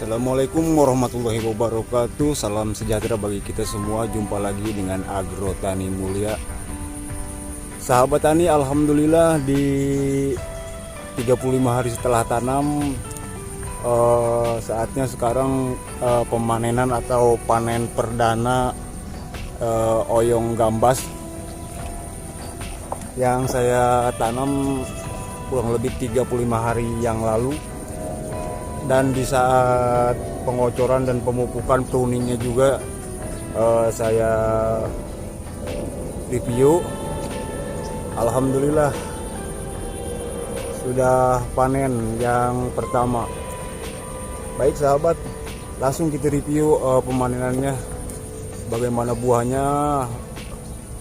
Assalamualaikum warahmatullahi wabarakatuh. Salam sejahtera bagi kita semua. Jumpa lagi dengan Agro Tani Mulia. Sahabat tani, alhamdulillah di 35 hari setelah tanam, saatnya sekarang pemanenan atau panen perdana oyong gambas yang saya tanam kurang lebih 35 hari yang lalu. Dan di saat pengocoran dan pemupukan pruningnya juga saya review. Alhamdulillah sudah panen yang pertama. Baik sahabat, langsung kita review pemanenannya, bagaimana buahnya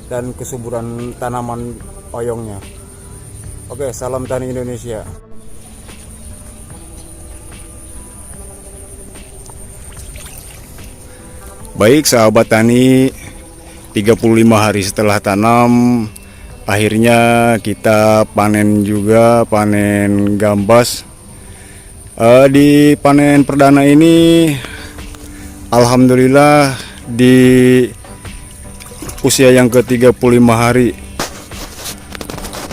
dan kesuburan tanaman oyongnya. Oke, salam tani Indonesia. Baik sahabat tani, 35 hari setelah tanam, akhirnya kita panen juga, panen gambas. Di panen perdana ini alhamdulillah di usia yang ke-35 hari.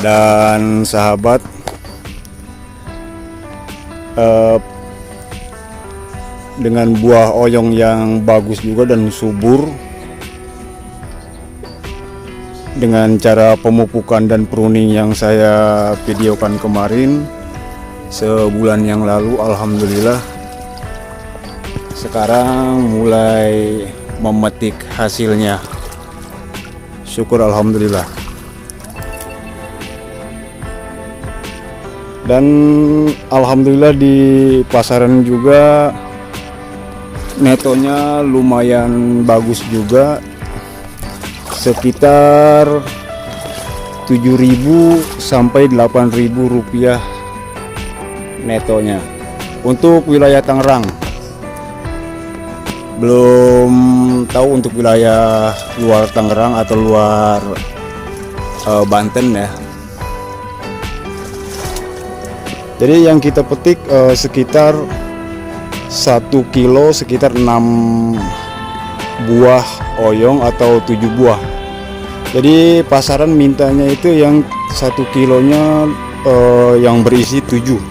Dan sahabat, dengan buah oyong yang bagus juga dan subur, dengan cara pemupukan dan pruning yang saya videokan kemarin sebulan yang lalu, alhamdulillah sekarang mulai memetik hasilnya. Syukur alhamdulillah. Dan alhamdulillah di pasaran juga netonya lumayan bagus juga, sekitar 7.000 sampai 8.000 rupiah netonya untuk wilayah Tangerang. Belum tahu untuk wilayah luar Tangerang atau luar Banten ya. Jadi yang kita petik sekitar 1 kilo sekitar 6 buah oyong atau 7 buah. Jadi pasaran mintanya itu yang 1 kilonya yang berisi 7.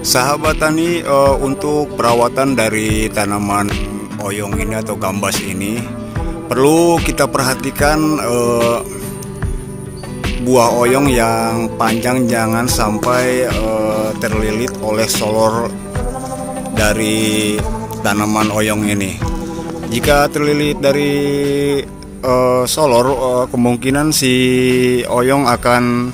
Sahabat tani, untuk perawatan dari tanaman oyong ini atau gambas ini perlu kita perhatikan buah oyong yang panjang jangan sampai terlilit oleh solor dari tanaman oyong ini. Jika terlilit dari solor, kemungkinan si oyong akan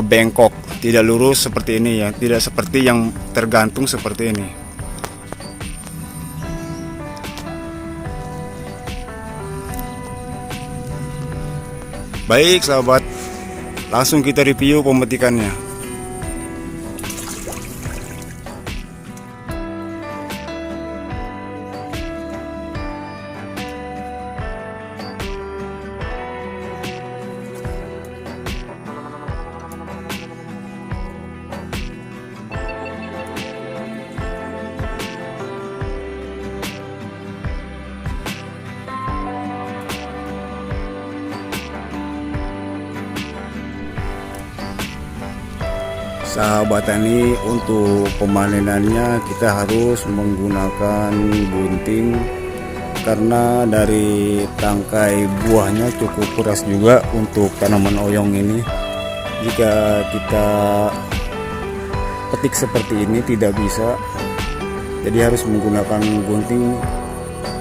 bengkok, tidak lurus seperti ini ya, tidak seperti yang tergantung seperti ini. Baik sahabat, langsung kita review pemetikannya. Sahabat tani, untuk pemanenannya kita harus menggunakan gunting karena dari tangkai buahnya cukup keras juga untuk tanaman oyong ini. Jika kita petik seperti ini tidak bisa, jadi harus menggunakan gunting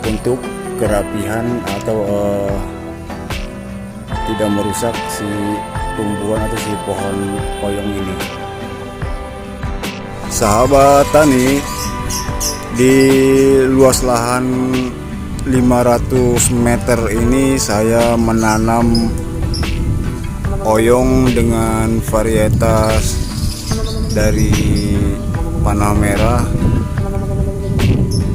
untuk kerapihan atau tidak merusak si tumbuhan atau si pohon oyong ini. Sahabat tani, di luas lahan 500 meter ini saya menanam oyong dengan varietas dari panah merah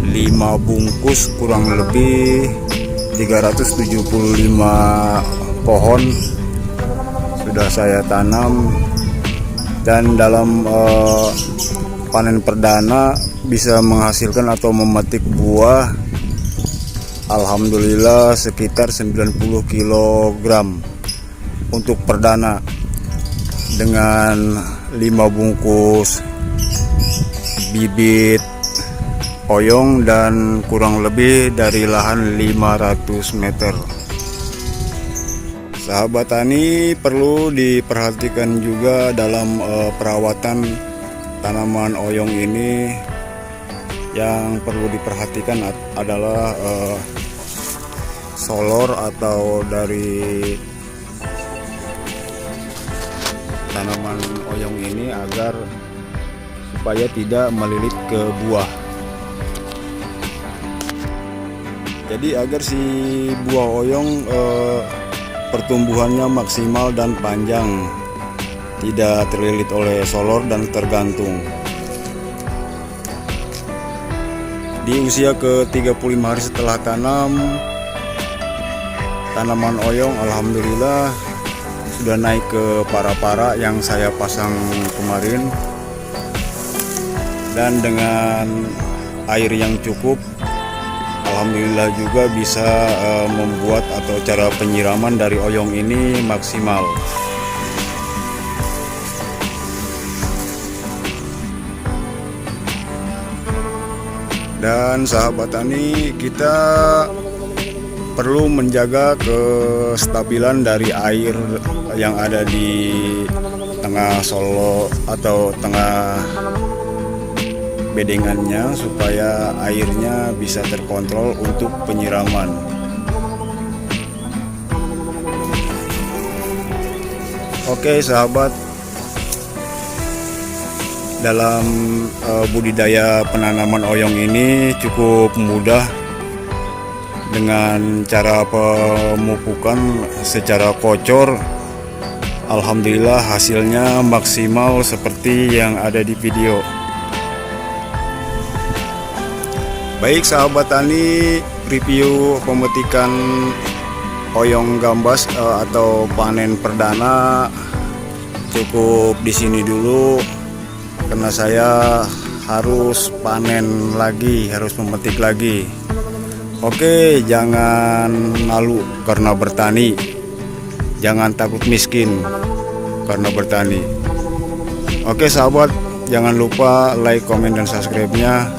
5 bungkus, kurang lebih 375 pohon sudah saya tanam dan dalam panen perdana bisa menghasilkan atau memetik buah alhamdulillah sekitar 90 kg untuk perdana, dengan 5 bungkus bibit oyong dan kurang lebih dari lahan 500 meter. Sahabat tani perlu diperhatikan juga dalam perawatan tanaman oyong ini. Yang perlu diperhatikan adalah solor atau dari tanaman oyong ini agar supaya tidak melilit ke buah. Jadi agar si buah oyong pertumbuhannya maksimal dan panjang, tidak terlilit oleh solor dan tergantung. Di usia ke 35 hari setelah tanam, tanaman oyong alhamdulillah sudah naik ke para-para yang saya pasang kemarin, dan dengan air yang cukup alhamdulillah juga bisa membuat atau cara penyiraman dari oyong ini maksimal. Dan sahabat tani, kita perlu menjaga kestabilan dari air yang ada di tengah solo atau tengah bedengannya supaya airnya bisa terkontrol untuk penyiraman. Oke sahabat, dalam budidaya penanaman oyong ini cukup mudah dengan cara pemupukan secara kocor. Alhamdulillah hasilnya maksimal seperti yang ada di video. Baik sahabat tani, review pemetikan oyong gambas atau panen perdana cukup di sini dulu, karena saya harus panen lagi, harus memetik lagi. Oke, jangan malu karena bertani, jangan takut miskin karena bertani. Oke sahabat, jangan lupa like, komen, dan subscribe-nya.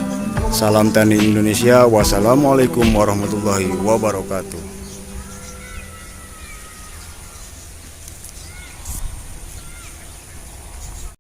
Salam tani Indonesia. Wassalamualaikum warahmatullahi wabarakatuh.